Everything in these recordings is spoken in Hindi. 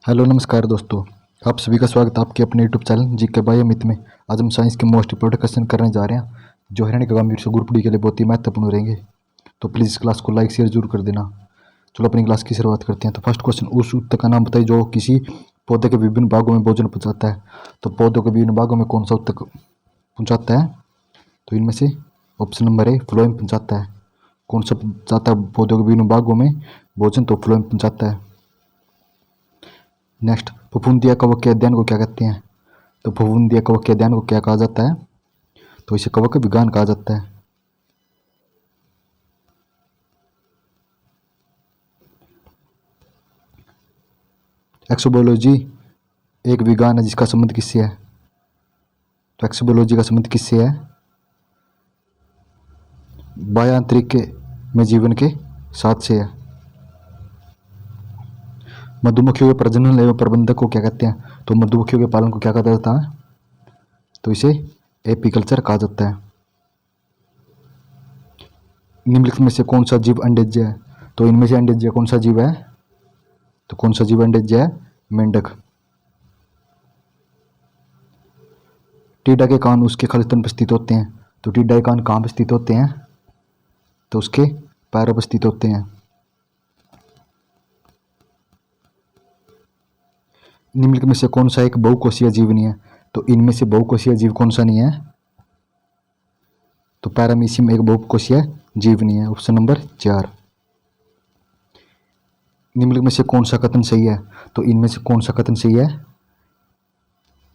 हेलो नमस्कार दोस्तों। आप सभी का स्वागत है आपके अपने यूट्यूब चैनल जी के बायोमित में। आज हम साइंस के मोस्ट इंपोर्टेंट क्वेश्चन करने जा रहे हैं जो हिरण्यकशिपु से ग्रुप डी के लिए बहुत ही महत्वपूर्ण रहेंगे। तो प्लीज़ इस क्लास को लाइक शेयर जरूर कर देना। चलो अपनी क्लास की शुरुआत करते हैं। तो फर्स्ट क्वेश्चन, उस उत्तक का नाम बताइए जो किसी पौधे के विभिन्न भागों में भोजन पहुँचाता है। तो पौधों के विभिन्न भागों में कौन सा उत्तक पहुँचाता है? तो इनमें से ऑप्शन नंबर ए फ्लोएम पहुँचाता है। कौन सा पहुँचाता है पौधों के विभिन्न भागों में भोजन? तो फ्लोएम पहुँचाता है। नेक्स्ट, फफूंदिया कवक के अध्ययन को क्या कहते हैं? तो फफूंदिया कवक के अध्ययन को क्या कहा जाता है? तो इसे कवक विज्ञान कहा जाता है। एक्सोबोलॉजी एक विज्ञान है जिसका संबंध किससे है? तो एक्सोबोलॉजी का संबंध किससे है? बाह्य अंतरिक्ष में जीवन के साथ से है। मधुमक्खियों के प्रजनन एवं प्रबंधक को क्या कहते हैं? तो मधुमक्खियों के पालन को क्या कहा जाता है? तो इसे एपीकल्चर कहा जाता है। निम्नलिखित में से कौन सा जीव अंडेज्य है? तो इनमें से अंडेज्य कौन सा जीव है? तो कौन सा जीव अंडेज्य है? मेंढक। टीडा के कान उसके खालिस्तान पर स्थित होते हैं। तो टीडा के कान कहाँ पर स्थित होते हैं? तो उसके पैरों पर स्थित होते हैं। निम्नलिखित में से कौन सा एक बहुकोषीय जीव नहीं है? तो इनमें से बहुकोषीय जीव कौन सा नहीं है? तो पैरामीशियम एक बहुकोषीय जीव नहीं है। Option number 4। निम्नलिखित में से कौन सा कथन सही है? तो इनमें से कौन सा कथन सही है?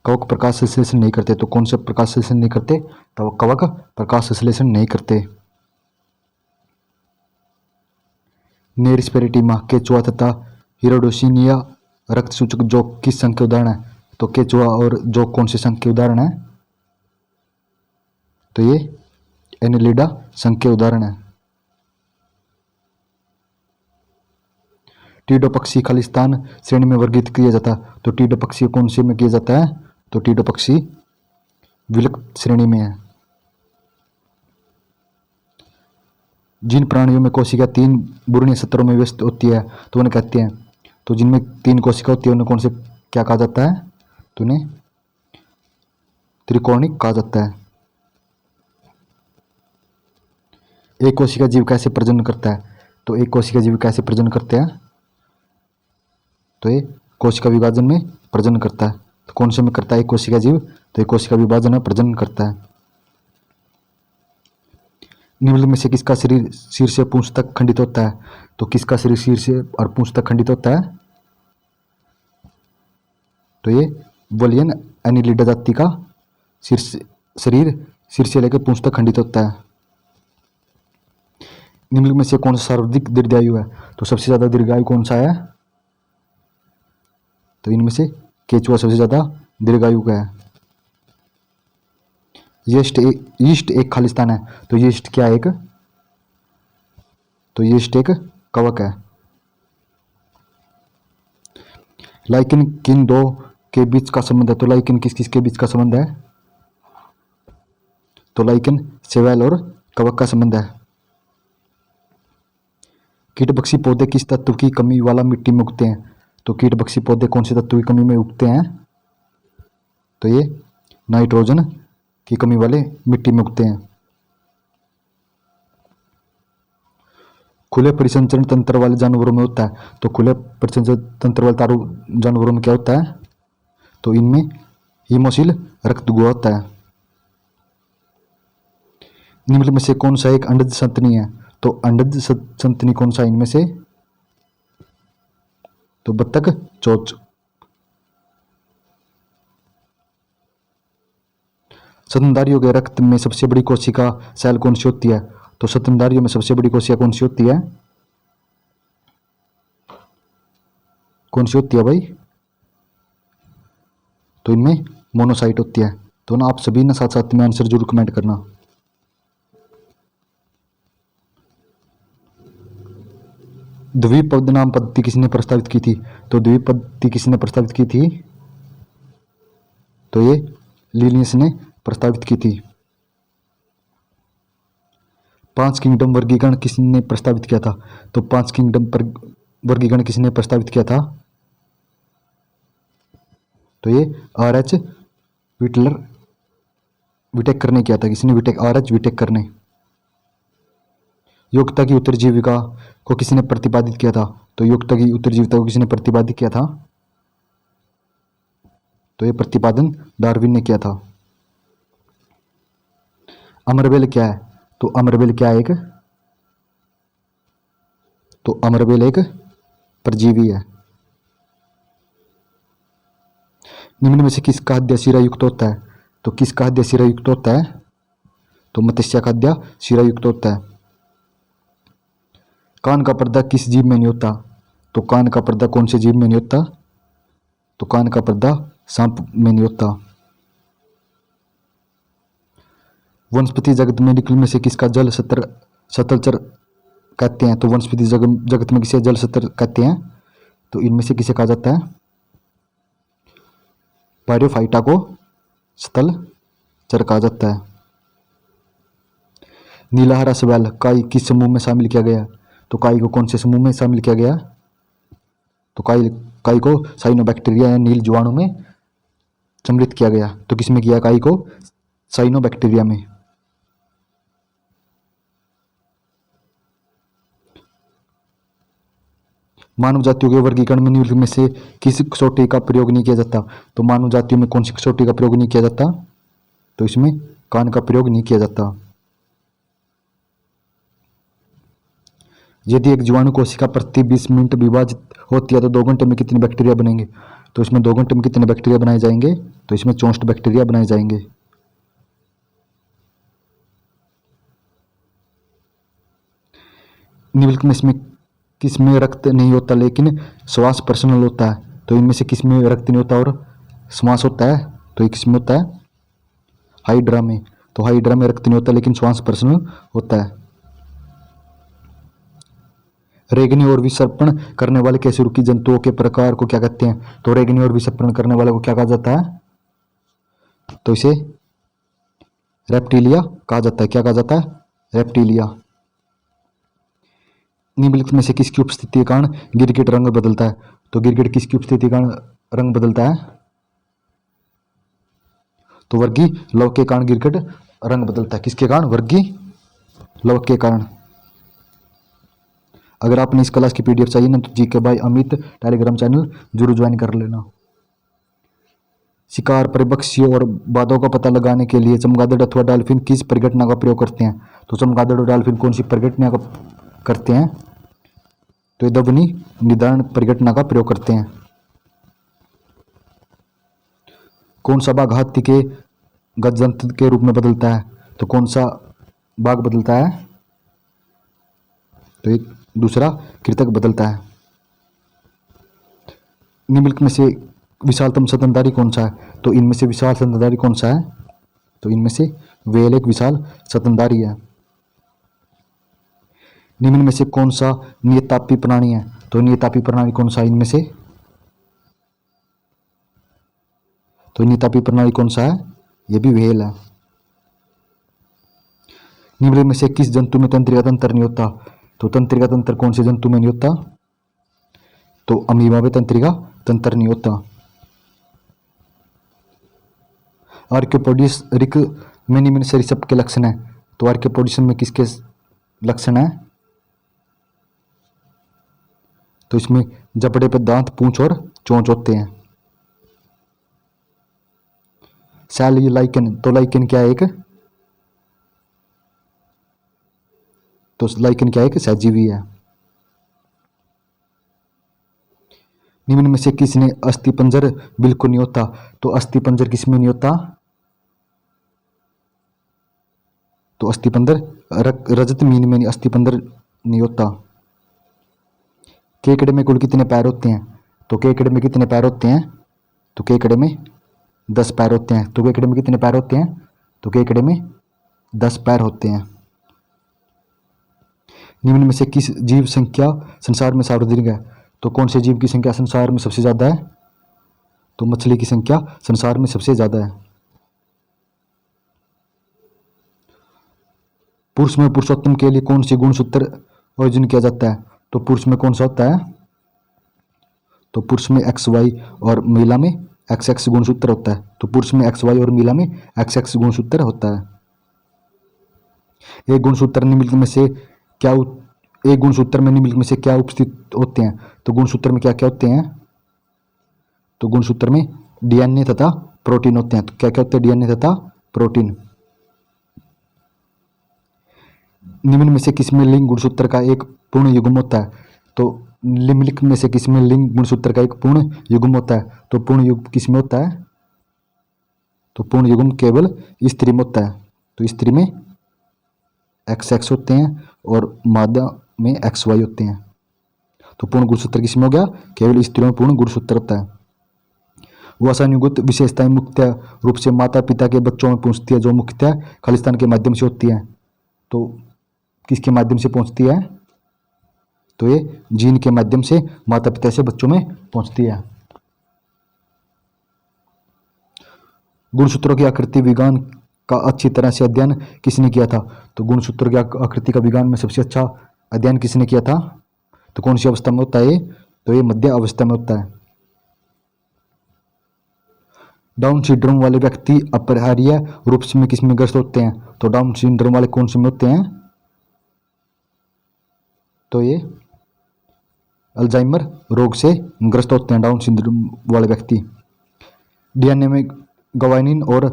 कवक प्रकाश संश्लेषण नहीं करते। तो कौन सा प्रकाश संश्लेषण नहीं करते? तो कवक प्रकाश संश्लेषण नहीं करते। नेरिस्पेरेटिमा केचुआ तथा हिरोडोसिनिया रक्त सूचक जो किस संघ के उदाहरण है? तो केचुआ और जो कौन से संघ के उदाहरण है? तो ये एनिलिडा संघ के उदाहरण है। टीडो पक्षी खालिस्तान श्रेणी में वर्गीकृत किया जाता है। तो टीडो पक्षी कौन से में किया जाता है? तो टीडो पक्षी विलुप्त श्रेणी में है। जिन प्राणियों में कोशिका 3 बुर्णीय सत्रों में व्यस्त होती है तो उन्हें कहते हैं। तो जिनमें 3 कोशिका होती है उन्हें कौन से क्या कहा जाता है? तो उन्हें त्रिकोणिक कहा जाता है। एक कोशिका जीव कैसे प्रजनन करता है? तो एक कोशिका जीव कैसे प्रजनन करते हैं? तो ये कोशिका विभाजन में प्रजनन करता है। तो कौन से में करता है एक कोशिका जीव? तो एक कोशिका विभाजन में प्रजनन करता है। निम्नलिखित में से किसका शरीर सिर से पूंछ तक खंडित होता है? तो किसका शरीर सिर से और पूंछ तक खंडित होता है? तो ये वलियन एनिलिडा जाति का शरीर सिर से लेकर पूंछ तक खंडित होता है। निम्नलिखित में से कौन सा सर्वाधिक दीर्घायु है? तो सबसे ज्यादा दीर्घायु कौन सा है? तो इनमें से केचुआ सबसे ज्यादा दीर्घायु का है। यीस्ट एक खालिस्तान है। तो यीस्ट क्या है? तो यीस्ट एक कवक है। लाइकेन किन दो के बीच का संबंध है? तो लाइकेन किस किस के बीच का संबंध है? तो लाइकेन शैवाल और कवक का संबंध है। कीट पक्षी पौधे किस तत्व की कमी वाला मिट्टी में उगते हैं? तो कीट पक्षी पौधे कौन से तत्व की कमी में उगते हैं? तो ये नाइट्रोजन की कमी वाले मिट्टी में उगते हैं। खुले परिसंचरण तंत्र वाले जानवरों में होता है। तो खुले परिसंचरण तंत्र वाले जानवरों में क्या होता है? तो इनमें हीमोसिल रक्त गुहा होता है। निम्नलिखित में से कौन सा एक अंडज संतनी है? तो अंडज संतनी कौन सा इनमें से? तो बत्तख चोच। स्तनधारियों के रक्त में सबसे बड़ी कोशिका सेल कौन सी होती है? तो स्तनधारियों में सबसे बड़ी कोशिका कौन सी होती है? कौन सी होती है भाई? तो इनमें मोनोसाइट होती है। तो ना आप सभी ना साथ साथ में आंसर जरूर कमेंट करना। द्विपद नाम पद्धति किसने प्रस्तावित की थी? तो द्विपद किसने प्रस्तावित की थी? तो ये लिनियस ने प्रस्तावित की थी। 5 किंगडम वर्गीकरण किसने प्रस्तावित किया था? तो 5 किंगडम पर वर्गीकरण किसने प्रस्तावित किया था? तो ये आर एच विटलर विटेक करने किया था। किसने? विटेक, आर एच विटेकर ने। योग्यता की उत्तरजीविका को किसने प्रतिपादित किया था? तो योग्यता की उत्तरजीविता को किसने प्रतिपादित किया था? तो ये प्रतिपादन डार्विन ने किया था। अमरबेल क्या है? तो अमरबेल क्या है? अमरबेल एक परजीवी है। निम्न में से किसका खाद्य शीरा युक्त होता है? तो किसका खाद्य शीरा युक्त होता है? तो मत्स्य खाद्य शीरा युक्त होता है। कान का पर्दा किस जीव में नहीं होता? तो कान का पर्दा कौन से जीव में नहीं होता? तो कान का पर्दा सांप में नहीं होता। वनस्पति जगत में निकल में से किसका जल सतलचर कहते हैं? तो वनस्पति जगत में किसे जल सतर कहते हैं? तो इनमें से किसे कहा जाता है? बायोफाइटा को स्थल चर कहा जाता है। नीला हरा शैवाल काई किस समूह में शामिल किया गया? तो काई को कौन से समूह में शामिल किया गया? तो काई को साइनोबैक्टीरिया या नील जीवाणु में सम्मिलित किया गया। तो किसमें किया? काई को साइनोबैक्टीरिया में। मानव जातियों के वर्गीकरण में निम्नलिखित में से किस कसौटी का प्रयोग नहीं किया जाता? तो मानव जातियों में कौन सी कसौटी का प्रयोग नहीं किया जाता? तो इसमें कान का प्रयोग नहीं किया जाता। यदि एक जीवाणु कोशिका प्रति 20 मिनट विभाजित होती है तो 2 घंटे में कितने बैक्टीरिया बनेंगे? तो इसमें 2 घंटे में कितने बैक्टीरिया बनाए जाएंगे? तो इसमें 64 बैक्टीरिया बनाए जाएंगे। निम्नलिखित में इसमें किसमें रक्त नहीं होता लेकिन श्वास पर्सनल होता है? तो इनमें से किसमें रक्त नहीं होता और श्वास होता है? तो ये किसमें होता है? हाइड्रा में। तो हाइड्रा में रक्त नहीं होता लेकिन श्वास पर्सनल होता है। रेगनी और विसर्पण करने वाले कशेरुकी जंतुओं के प्रकार को क्या कहते हैं? तो रेगनी और विसर्पण करने वाले को क्या कहा जाता है? तो इसे रेप्टिलिया कहा जाता है। क्या कहा जाता है? रेप्टिलिया। निम्नलिखित में से किसकी उपस्थिति के कारण गिरगिट रंग बदलता है? तो गिरगिट किसकी उपस्थिति के कारण रंग बदलता है? तो वर्गी लव के कारण गिरगिट रंग बदलता है। किसके कारण? वर्गी लव के कारण। अगर आपने इस क्लास की पीडीएफ चाहिए ना तो GK by Amit Telegram channel जरूर ज्वाइन कर लेना। शिकार परिपक्षियों और बाधों का पता लगाने के लिए चमगादड़ अथवा डॉल्फिन किस परिघटना का प्रयोग करते हैं? तो चमगादड़ और डॉल्फिन कौन सी परिघटना का करते हैं? तो ये ध्वनि निधारण परिघटना का प्रयोग करते हैं। कौन सा बाघ हाथी के गजंत्र के रूप में बदलता है? तो कौन सा बाघ बदलता है? तो एक दूसरा कृतक बदलता है। निम्नलिखित में से विशालतम स्तनधारी कौन सा है? तो इनमें से विशाल स्तनधारी कौन सा है? तो इनमें से व्हेल एक विशाल स्तनधारी है। निम्न में से कौन सा नियतापी प्राणी है? तो नियतापी प्राणी कौन सा इनमें से? तो नियतापी प्राणी कौन सा है? ये भी व्हेल है। निम्न में से किस जंतु में तंत्रिका तंत्र नहीं होता? तो तंत्रिका तंत्र कौन से जंतु में नहीं होता? तो अमीबा में तंत्रिका तंत्र नहीं होता। आर्कियोपोडियस रिक में निम्न सरीसृप के लक्षण है। तो आर्कियोपोडियस में किसके लक्षण है? तो इसमें जबड़े पर दांत, पूंछ और चोंच होते हैं। सेल लाइकन, तो लाइकन क्या है? एक तो लाइकन क्या है? एक सहजीवी है। निम्न में से किसने अस्थिपंजर बिल्कुल नहीं होता? तो अस्थिपंजर किसमें नहीं होता? तो अस्थिपंजर रजत मीन में अस्थिपंजर नहीं होता। केकड़े में कुल कितने पैर होते हैं? तो केकड़े में कितने पैर होते हैं? तो केकड़े में 10 पैर होते हैं। तो केकड़े में कितने पैर होते हैं? तो केकड़े में 10 पैर होते हैं। निम्न में से किस जीव संख्या संसार में सार्वजनिक है? तो कौन से जीव की संख्या संसार में सबसे ज्यादा है? तो मछली की संख्या संसार में सबसे ज्यादा है। पुरुष में पुरुषोत्तम के लिए कौन सी गुणसूत्र आयोजन किया जाता है? तो पुरुष में कौन सा होता है? तो पुरुष में XY और महिला में एक्स एक्स गुणसूत्र होता है। तो पुरुष में एक्स वाई और महिला में एक्स एक्स गुणसूत्र होता है। एक गुणसूत्र निम्नलिखित में से क्या एक गुणसूत्र में निम्नलिखित में से क्या उपस्थित होते हैं? तो गुणसूत्र में क्या क्या होते हैं? तो गुणसूत्र में डीएनए तथा प्रोटीन होते हैं। तो क्या क्या होते हैं? डीएनए तथा प्रोटीन। निम्न में से किसमें लिंग गुणसूत्र का एक पूर्ण युग्म होता है? तो निम्नलिखित में से किसमें लिंग गुणसूत्र का एक पूर्ण युग्म होता है? तो पूर्ण युग्म किसमें होता है? तो पूर्ण युग्म केवल स्त्री में होता है। तो स्त्री में एक्स एक्स होते हैं और मादा में एक्स वाई होते हैं। तो पूर्ण गुणसूत्र किसमें हो गया? केवल स्त्रियों में पूर्ण गुणसूत्र होता है। वसानुगत विशेषताएं मुख्यतः रूप से माता पिता के बच्चों में पहुंचती है, जो मुख्यतः खालिस्तान के माध्यम से होती है। तो किसके माध्यम से पहुंचती है? तो ये जीन के माध्यम से माता पिता से बच्चों में पहुंचती है। गुणसूत्रों की आकृति विज्ञान का अच्छी तरह से अध्ययन किसने किया था? तो गुणसूत्रों की आकृति का विज्ञान में सबसे अच्छा अध्ययन किसने किया था? तो कौन सी अवस्था में होता है? तो ये मध्य अवस्था में होता है। डाउन सिंड्रोम वाले व्यक्ति अपरिहार्य रूप में किसमें ग्रस्त होते हैं? तो डाउन सिंड्रोम वाले कौन से में होते हैं? तो ये अल्जाइमर रोग से ग्रस्त होते हैं डाउन सिंड्रोम वाले व्यक्ति। डीएनए में ग्वानिन और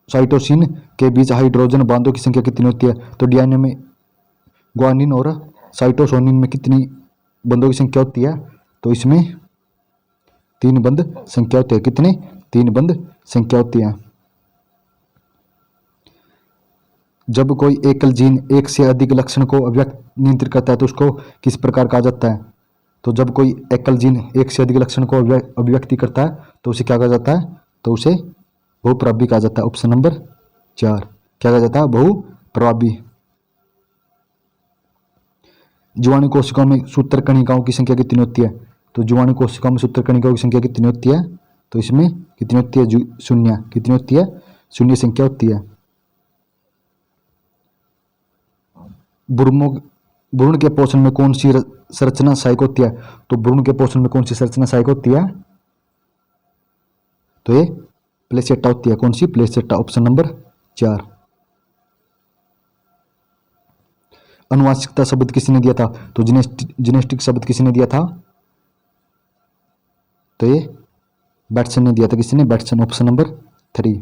साइटोसिन के बीच हाइड्रोजन बांधों की संख्या कितनी होती है? तो डीएनए में ग्वानिन और साइटोसिन में कितनी बंधों की संख्या होती है? तो इसमें 3 बंध संख्या होती है। कितने? 3 बंध संख्या होती है। जब कोई एकल जीन एक से अधिक लक्षण को नियंत्रित करता है तो उसको किस प्रकार कहा जाता है? तो जब कोई एकल जीन एक से अधिक लक्षण को अभिव्यक्ति करता है तो उसे क्या कहा जाता है? तो उसे बहुप्रभावी कहा जाता है। ऑप्शन नंबर 4 क्या कहा जाता है? बहुप्रभावी। जीवाणु कोशिकाओं में सूत्र कणिकाओं की संख्या कितनी होती है? तो जीवाणु कोशिकाओं में सूत्र कणिकाओं की संख्या कितनी होती है? तो इसमें कितनी होती है? 0। कितनी होती है? 0 संख्या होती है। भ्रूण के पोषण में कौन सी संरचना सहायक होती है? तो भ्रूण के पोषण में कौन सी संरचना सहायक होती है? तो ये प्लेसेटा होती है। कौन सी? प्लेसेटा। Option number 4। अनुवांशिकता शब्द किसने दिया था? तो जेनेटिक शब्द किसने दिया था? तो ये बैट्सन ने दिया था। किसने? बैट्सन। Option number 3।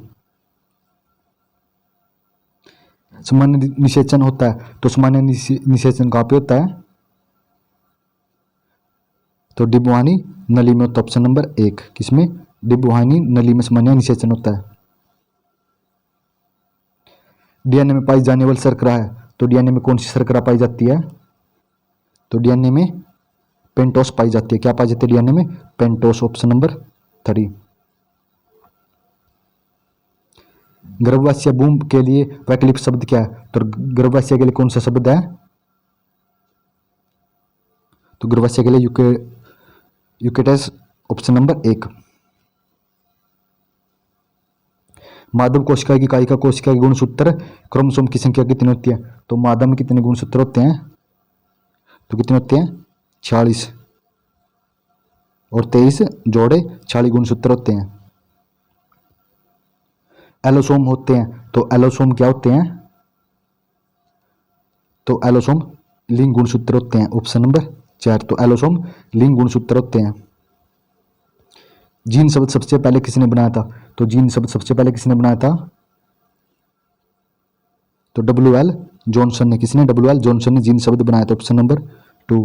सामान्य निषेचन होता है तो सामान्य निषेचन कहाँ पे होता है? तो डिंबवाहिनी नली में होता है। ऑप्शन नंबर 1 किसमें? डिंबवाहिनी नली में सामान्य निषेचन होता है। डीएनए में पाई जाने वाली शर्करा है तो डीएनए में कौन सी शर्करा पाई जाती है? तो डीएनए में पेंटोस पाई जाती है। क्या पाई जाती है डीएनए में? पेंटोस। Option number 3। गर्भाशय बूम के लिए वैकल्पिक शब्द क्या है? तो गर्भाशय के लिए कौन सा शब्द है? तो गर्भाशय के लिए यूकेटस। Option number 1। माधव कोशिका की इकाई का कोशिका के गुणसूत्र क्रोमोसोम की संख्या कितनी होती है? तो मादा में कितने गुणसूत्र होते हैं? तो कितने होते हैं? 46 और 23 जोड़े 46 गुणसूत्र होते हैं। एलोसोम होते हैं तो एलोसोम क्या होते हैं? तो एलोसोम लिंग गुणसूत्र होते हैं। ऑप्शन नंबर 4 तो एलोसोम लिंग गुणसूत्र होते हैं। जीन शब्द सबसे पहले किसने बनाया था? तो जीन शब्द सबसे पहले किसने बनाया था? तो WL जॉनसन ने। किसने? WL जॉनसन ने जीन शब्द बनाया था। Option number 2।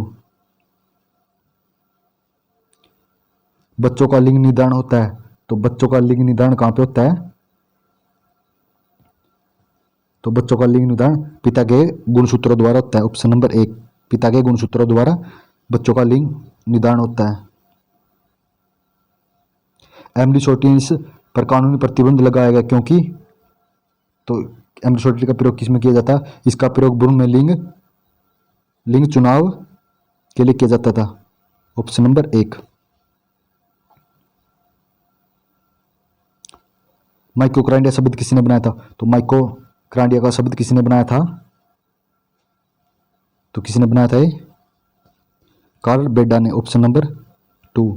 बच्चों का लिंग निर्धारण होता है तो बच्चों का लिंग निर्धारण कहां पे होता है? तो बच्चों का लिंग निर्धारण पिता के गुणसूत्रों द्वारा होता है। ऑप्शन नंबर 1 पिता के गुणसूत्रों द्वारा बच्चों का लिंग निर्धारण होता है। एम्ब्लियोटिनिस पर कानूनी प्रतिबंध लगाया गया क्योंकि? तो एम्ब्लियोटिनिस का प्रयोग किसमें किया जाता है? इसका प्रयोग भ्रूण में लिंग चुनाव के लिए किया जाता था। Option number 1। माइक्रोक्रांडिया शब्द किसने बनाया था? तो माइक्रोक्रांडिया का शब्द किसने बनाया था? तो किसने बनाया था? ये कार्ल बेडा ने। Option number 2।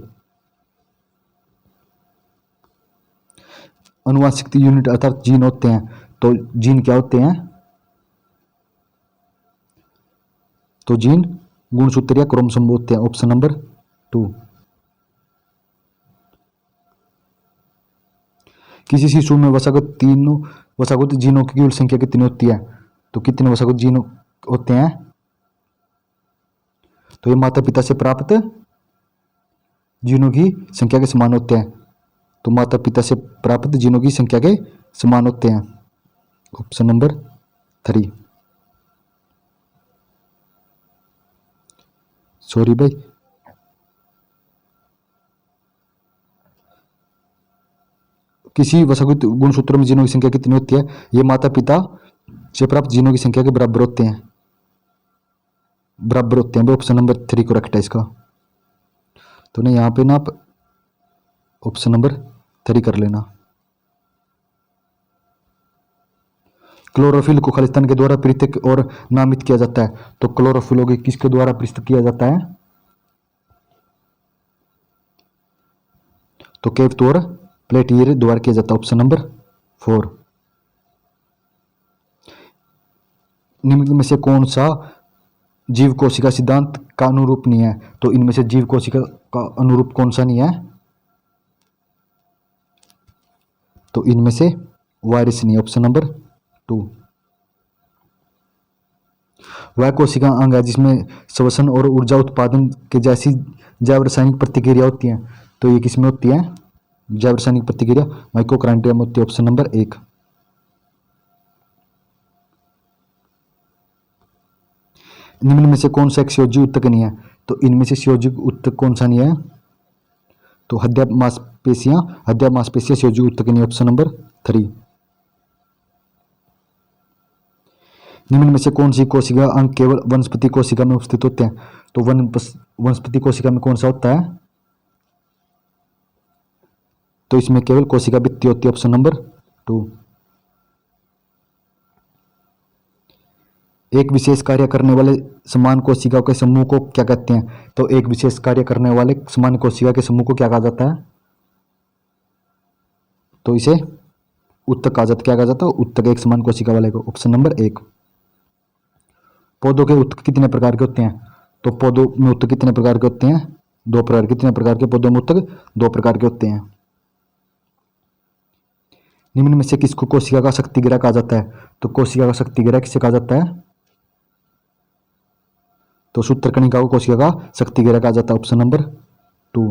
अनुवांशिक यूनिट अर्थात जीन होते हैं। तो जीन क्या होते हैं? तो जीन गुणसूत्र या क्रोमोसोम होते हैं। Option number 2। किसी शिशु में वसागत जीनों की कुल संख्या कितनी होती है? तो कितने वसागत जीन होते हैं? तो ये माता पिता से प्राप्त जीनों की संख्या के समान होते हैं। तो माता पिता से प्राप्त जीनों की संख्या के समान होते हैं। Option number 3। सॉरी भाई, किसी वसागत गुणसूत्र में जीनों की संख्या कितनी होती है? ये माता पिता से प्राप्त जीनों की संख्या के बराबर होते हैं। ऑप्शन नंबर 3 करेक्ट है इसका। तो नहीं, यहाँ पे ना आप ऑप्शन नंबर 3 कर लेना। क्लोरोफिल को खालिस्तान के द्वारा पृथक और नामित किया जाता है। तो क्लोरोफिल को किसके द्वारा पृथक किया जाता है? तो केवट और प्लेटियर द्वारा किया जाता है। Option number 4। निम्न में से कौन सा जीव कोशिका सिद्धांत का अनुरूप नहीं है? तो इनमें से जीव कोशिका का अनुरूप कौन सा नहीं है? तो इनमें से वायरस नहीं। Option number 2। वह कोशिका अंग है जिसमें श्वसन और ऊर्जा उत्पादन के जैसी जैव रासायनिक प्रतिक्रिया होती है। तो ये किसमें होती है? जैव रासायनिक प्रतिक्रिया माइटोकॉन्ड्रिया में होती है। Option number 1। निम्न में से कौन सा एक संयोजी ऊतक नहीं है? तो इनमें से संयोजी ऊतक कौन सा नहीं है? तो हड्डियां मांसपेशियां संयोजी ऊतक नहीं। Option number 3। निम्न में से कौन सी कोशिका अंग केवल वनस्पति कोशिका में उपस्थित होते हैं? तो वनस्पति कोशिका में कौन सा होता है? तो इसमें केवल कोशिका भित्ति होती है। Option number 2। एक विशेष कार्य करने वाले समान कोशिकाओं के समूह को क्या कहते हैं? तो एक विशेष कार्य करने वाले समान कोशिका के समूह को क्या कहा जाता है? तो इसे उत्तक कहा जाता है। क्या कहा जाता है? उत्तक, एक समान कोशिका वाले को। Option number 1। पौधों के उत्तक कितने प्रकार के होते हैं? तो पौधों में उत्तक कितने प्रकार के होते हैं? 2 प्रकार। कितने प्रकार के पौधों में उत्तक? 2 प्रकार के होते हैं। निम्न में से किसको कोशिका का शक्ति घेरा कहा जाता है? तो कोशिका का शक्ति घेरा किसे कहा जाता है? तो सूत्रकणिका को कोशिका का शक्ति घेरा कहा जाता है। Option number 2।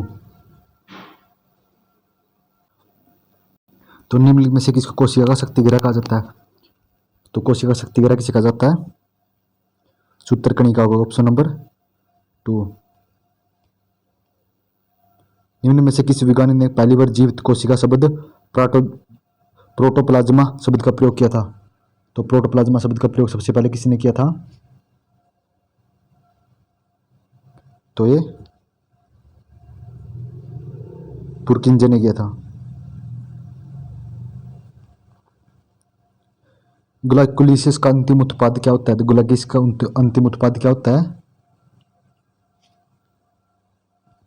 तो निम्न में से किसको कोशिका का शक्ति घेरा कहा जाता है? तो कोशिका का शक्ति घेरा किसे कहा जाता है? सूत्रकणिका को। Option number 2। निम्न में से किस वैज्ञानिक ने पहली बार जीवित कोशिका शब्द प्रोटोप्लाज्मा शब्द का प्रयोग किया था? तो प्रोटोप्लाज्मा शब्द का प्रयोग सबसे पहले किसने किया था? तो ये पुरकिंजे ने किया था। ग्लाइकोलिसिस का अंतिम उत्पाद क्या होता है? तो ग्लाइकोलिसिस का अंतिम उत्पाद क्या होता है?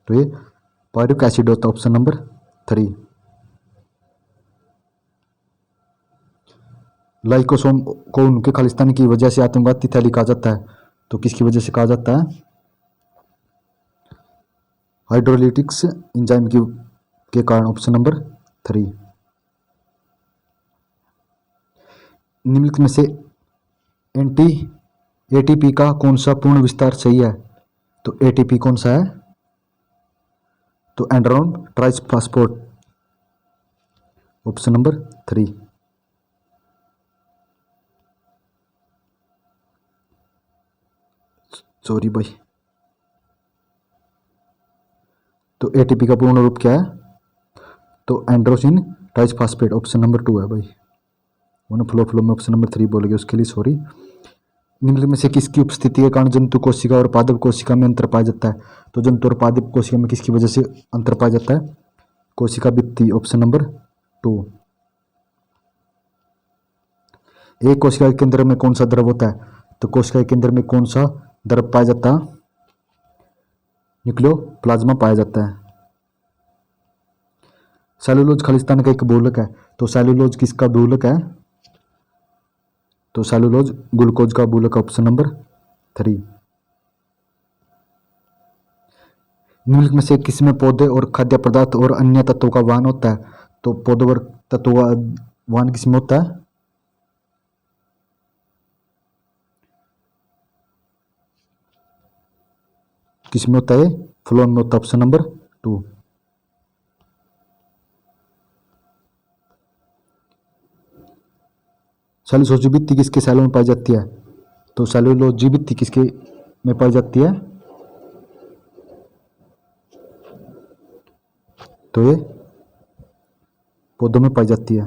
तो ये पायरुक एसिड होता है। Option number 3। लाइकोसोम को उनके खालिस्तान की वजह से आत्मघाती थैली कहा जाता है। तो किसकी वजह से कहा जाता है? हाइड्रोलिटिक्स एंजाइम के कारण। Option number 3। निम्नलिखित में से एटीपी का कौन सा पूर्ण विस्तार सही है? तो एटीपी कौन सा है? तो एंड्रोन ट्राइफॉस्फेट। Option number 3। सॉरी भाई। तो एटीपी का पूर्ण रूप क्या है? तो एंड्रोसिन ट्राइफॉस्फेट। ऑप्शन नंबर 2 है भाई। वन फ्लो में ऑप्शन नंबर 3 बोल गया, उसके लिए सॉरी। निम्नलिखित में से किसकी उपस्थिति के कारण जंतु कोशिका और पादप कोशिका में अंतर पाया जाता है? तो जंतु और पादप कोशिका में किसकी वजह से अंतर पाया जाता है? कोशिका भित्ति। Option number 2। एक कोशिका के केंद्र में कौन सा द्रव होता है? तो कोशिका के केंद्र में कौन सा द्रव पाया जाता है? न्यूक्लियोप्लाज्मा पाया जाता है। सेलुलोज खालिस्तान का एक बहुलक है, तो सेलुलोज किसका बहुलक है? तो सेलुलोज ग्लूकोज का बहुलक, ऑप्शन नंबर 3। निम्नलिखित में से किसमें पौधे और खाद्य पदार्थ और अन्य तत्वों का वहन होता है? तो पौधों और तत्वों का वहन किसमें होता है? किसमें होता है? फ्लोएम में होता है, ऑप्शन नंबर 2। सेलुलोज भित्ति किसके सेलों में पाई जाती है? तो सेलुलोज भित्ति किसके में पाई जाती है? तो ये पौधों में पाई जाती है।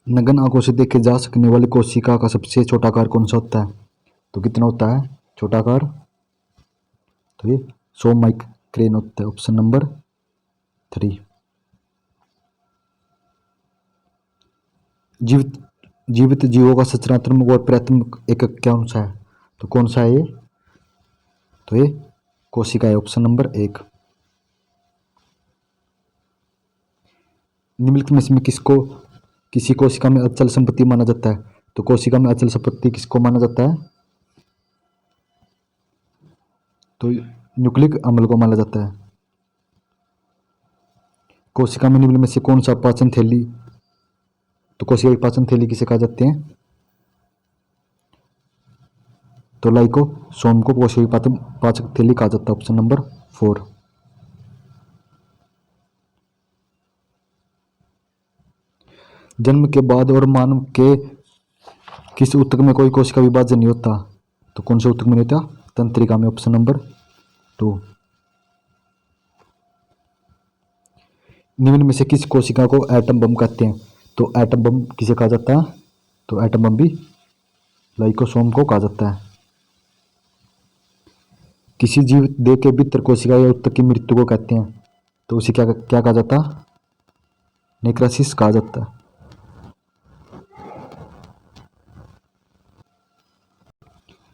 नग्न आंखों से देखे जा सकने वाली कोशिका का सबसे छोटा आकार कौन सा होता है? तो कितना होता है छोटा आकार? तो ये 100 माइक्रेन होता है, ऑप्शन नंबर 3। जीवित जीवों का संरचनात्मक और प्राथमिक एकक कौन सा है? तो कौन सा है ये? तो ये कोशिका है, ऑप्शन नंबर 1। निम्नलिखित में से किसको किसी कोशिका में अचल संपत्ति माना जाता है? तो कोशिका में अचल संपत्ति किसको माना जाता है? तो न्यूक्लिक अम्ल को माना जाता है। कोशिका में निम्न में से कौन सा पाचन थैली, तो कोशिका की पाचन थैली किसे कहा जाते हैं? तो लाइकोसोम को कोशिका की पाचन थैली कहा जाता है, ऑप्शन नंबर 4। जन्म के बाद और मानव के किस ऊतक में कोई कोशिका विभाजन नहीं होता? तो कौन से ऊतक में नहीं होता? तंत्रिका में, ऑप्शन नंबर 2। निम्न में से किस कोशिका को एटम बम कहते हैं? तो एटम बम किसे कहा जाता है? तो एटम बम भी लाइकोसोम को कहा जाता है। किसी जीवित देह के भीतर कोशिका या ऊतक की मृत्यु को कहते हैं? तो उसे क्या क्या कहा जाता है? नेक्रोसिस कहा जाता है।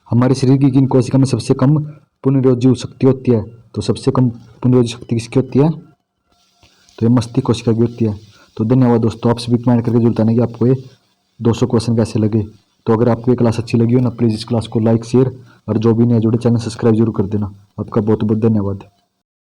हमारे शरीर की किन कोशिका में सबसे कम पुनर्योजी शक्ति होती है? तो सबसे कम पुनर्योजी शक्ति किसकी होती है? तो ये मस्तिष्क कोशिका की होती है। तो धन्यवाद दोस्तों, आप सभी कमेंट करके जरूर बताना कि आपको ये 200 क्वेश्चन कैसे लगे। तो अगर आपको ये क्लास अच्छी लगी हो ना, प्लीज़ इस क्लास को लाइक शेयर और जो भी नया जुड़े चैनल सब्सक्राइब जरूर कर देना। आपका बहुत बहुत धन्यवाद।